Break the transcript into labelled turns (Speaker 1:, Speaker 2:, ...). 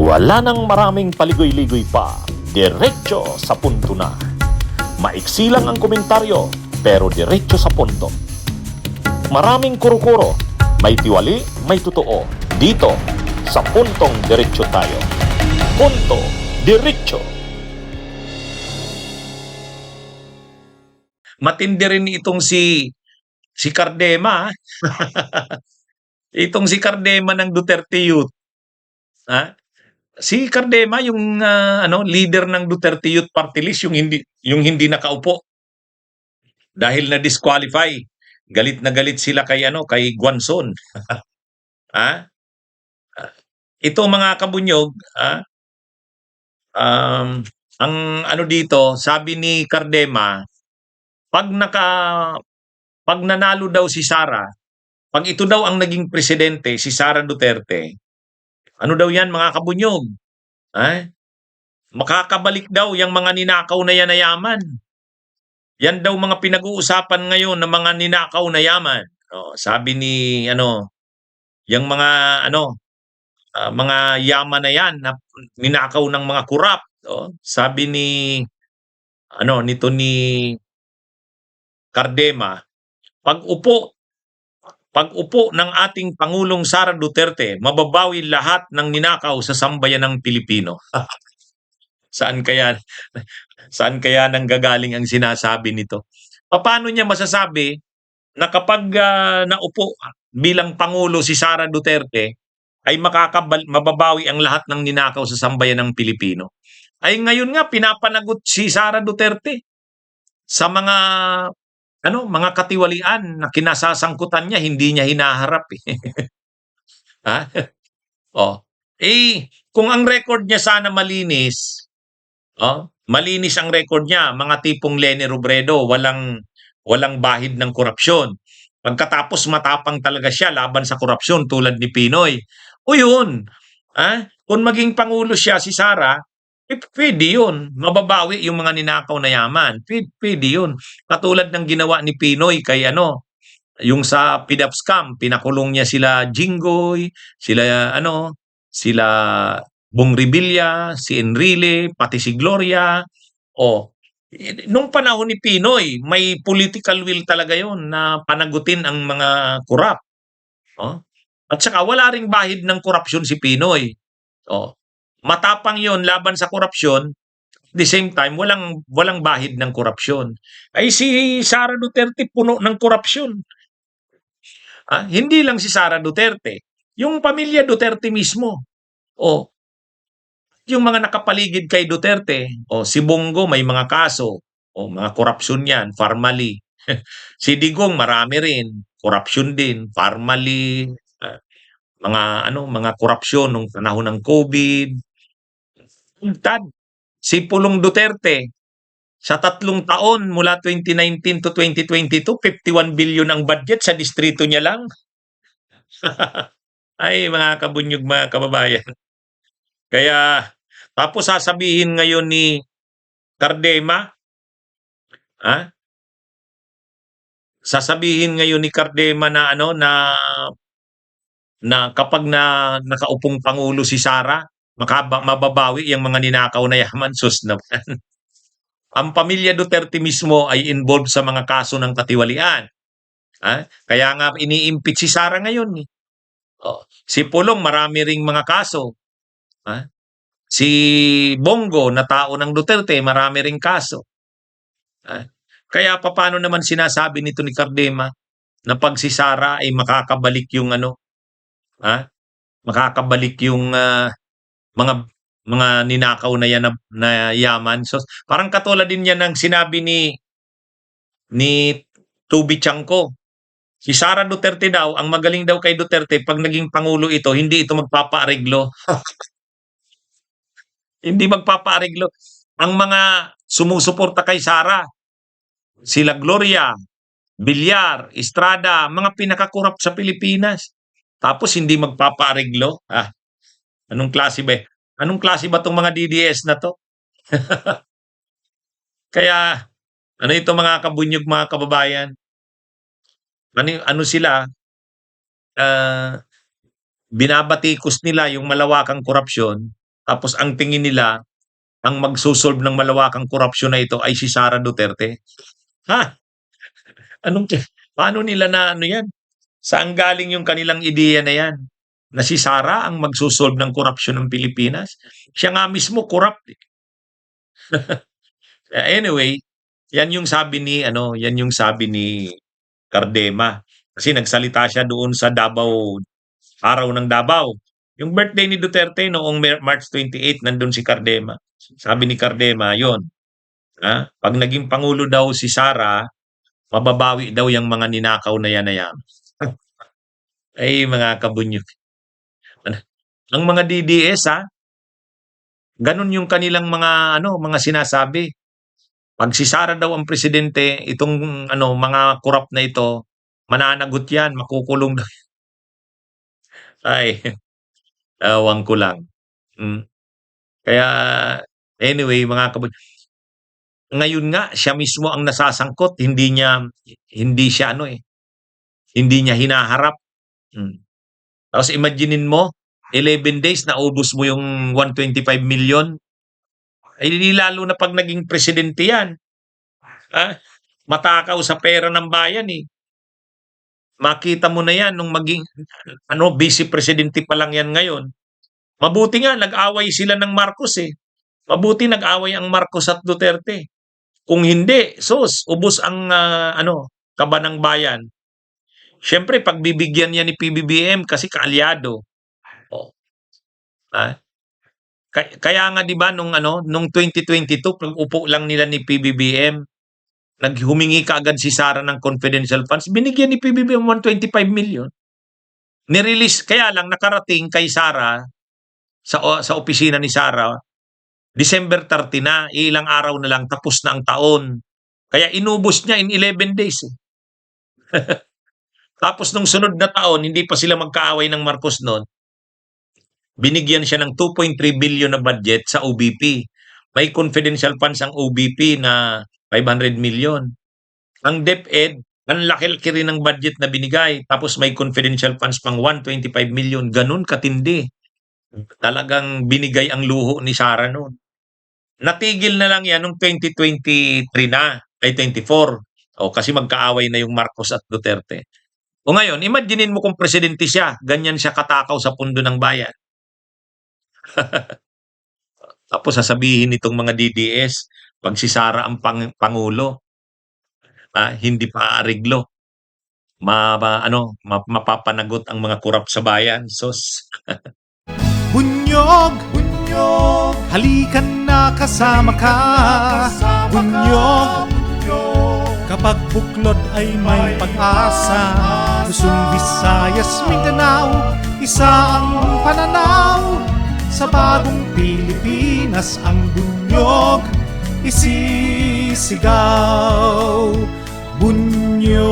Speaker 1: Wala nang maraming paligoy-ligoy pa, diretso sa punto na. Maiksi lang ang komentaryo, pero diretso sa punto. Maraming kuro-kuro, may tiwali, may totoo. Dito, sa puntong diretso tayo. Punto, diretso.
Speaker 2: Matindi rin itong si Cardema. Itong si Cardema ng Duterte Youth. Ha? Si Cardema yung leader ng Duterte Youth Party List, yung hindi nakaupo dahil na disqualify. Galit na galit sila kay Guanzon. Ha? Ito mga kabunyog, ang dito, sabi ni Cardema, pag nanalo daw si Sara, pag ito daw ang naging presidente, si Sara Duterte, ano daw yan mga kabunyog? Makakabalik daw yung mga ninakaw na yan na yaman. Yan daw mga pinag-uusapan ngayon ng mga ninakaw na yaman. Sabi ni yung mga yaman na yan na ninakaw ng mga kurap. Sabi nito ni Cardema, pag-upo ng ating Pangulong Sara Duterte, mababawi lahat ng ninakaw sa sambayan ng Pilipino. Saan kaya nanggagaling ang sinasabi nito? Paano niya masasabi na kapag naupo bilang Pangulo si Sara Duterte, ay mababawi ang lahat ng ninakaw sa sambayan ng Pilipino? Ay ngayon nga pinapanagot si Sara Duterte sa mga katiwalian na kinasasangkutan niya, hindi niya hinaharap ha? Kung ang record niya sana malinis, malinis ang record niya, mga tipong Leni Robredo, walang bahid ng korupsyon. Pagkatapos matapang talaga siya laban sa korupsyon tulad ni Pinoy. O yun, kung maging Pangulo siya si Sara, pwede yun. Mababawi yung mga ninakaw na yaman. Pwede yun. Katulad ng ginawa ni Pinoy kay yung sa PDAP scam, pinakulong niya sila Jinggoy, sila Bong Revilla, si Enrile, pati si Gloria. Nung panahon ni Pinoy, may political will talaga yon na panagutin ang mga kurap. At saka wala ring bahid ng korupsyon si Pinoy. Matapang yon laban sa korupsyon. At the same time, walang bahid ng korupsyon. Ay si Sara Duterte puno ng korupsyon. Hindi lang si Sara Duterte, yung pamilya Duterte mismo. Yung mga nakapaligid kay Duterte, si Bongo may mga kaso, mga korupsyon yan, formally. Si Digong marami rin, korupsyon din, formally, mga korupsyon nung panahon ng COVID. Si Pulong Duterte, sa 3 taon mula 2019 to 2022, 51 billion ang budget sa distrito niya lang. Ay mga kabunyog, mga kababayan. Kaya tapos sasabihin ngayon ni Cardema, sasabihin ngayon ni Cardema na na kapag nakaupong Pangulo si Sara, mababawi yung mga ninakaw na yaman. Sus naman. Ang pamilya Duterte mismo ay involved sa mga kaso ng katiwalian. Kaya nga ini-impeach si Sara ngayon. Si Pulong marami ring mga kaso. Si Bongo na tao ng Duterte, marami ring kaso. Kaya paano naman sinasabi nito ni Cardema na pag si Sara ay makakabalik yung makakabalik yung mga ninakaw na yan na yaman. So parang katulad din yan ng sinabi ni Tubi Chanko. Si Sara Duterte daw, ang magaling daw kay Duterte, pag naging Pangulo ito, hindi ito magpapaareglo. Hindi magpapaareglo. Ang mga sumusuporta kay Sara, sila Gloria, Villar, Estrada, mga pinakakurap sa Pilipinas. Tapos hindi magpapaareglo. Anong klase ba? Anong klase ba itong mga DDS na to? Kaya, ito mga kabunyog, mga kababayan? Sila? Binabatikos nila yung malawakang korupsyon. Tapos ang tingin nila, ang magsosolve ng malawakang korupsyon na ito ay si Sara Duterte. Ha? Anong paano nila na ano 'yan? Saan galing yung kanilang ideya na 'yan? Na si Sara ang magsosolve ng korupsyon ng Pilipinas? Siya nga mismo corrupt, eh. Anyway, 'yan yung sabi ni ano, 'yan yung sabi ni Cardema. Kasi nagsalita siya doon sa Davao, Araw ng Davao. Yung birthday ni Duterte noong March 28, nandun si Cardema. Sabi ni Cardema, yon, 'pag naging pangulo daw si Sara, mababawi daw yung mga ninakaw na yan na yan. Ay, mga kabunyog. Ang mga DDS, ganun yung kanilang mga ano, mga sinasabi. Pag si Sara daw ang presidente, itong ano, mga korap na ito, mananagot yan, makukulong daw. Ay, awang ko lang. Mm. Kaya, anyway, mga kabunyog, ngayon nga, siya mismo ang nasasangkot, hindi siya ano eh, hindi niya hinaharap. Mm. Tapos imaginein mo, 11 days naubos mo yung 125 million. Ay di lalo na pag naging presidente yan. Matakaw sa pera ng bayan eh. Makita mo na yan nung maging ano, vice presidente pa lang yan ngayon. Mabuti nga nag-away sila ng Marcos eh. Mabuti nag-away ang Marcos at Duterte. Kung hindi, ubos ang ano, kaba ng bayan. Siyempre, pagbibigyan niya ni PBBM kasi kaalyado. Oh. Kaya nga 'di ba nung ano, nung 2022 pag-upo lang nila ni PBBM, naghumingi kaagad si Sara ng confidential funds, binigyan ni PBBM 125 million. Ni-release kaya lang nakarating kay Sara sa opisina ni Sara December 30 na, ilang araw na lang tapos na ang taon. Kaya inubos niya in 11 days. Eh. Tapos nung sunod na taon, hindi pa sila magkaaway ng Marcos noon. Binigyan siya ng 2.3 billion na budget sa OBP. May confidential funds ang OBP na 500 million. Ang DepEd, ang laki-laki rin ng budget na binigay. Tapos may confidential funds pang 125 million. Ganun katindi. Talagang binigay ang luho ni Sara noon. Natigil na lang yan noong 2023 na, ay 24. O, kasi magkaaway na yung Marcos at Duterte. O ngayon, imaginein mo kung presidente siya, ganyan siya katakaw sa pundo ng bayan. Tapos sasabihin nitong mga DDS, pag si Sara ang pangulo, hindi pa areglo. Mapapanagot ang mga korap sa bayan. Sos.
Speaker 3: Bunyog, bunyog, halikan na kasama ka. Bunyog, kapag buklod ay may pag-asa. Luzon, Visayas, Mindanao, isa ang pananaw. Sa bagong Pilipinas ang bunyog isisigaw. Bunyog,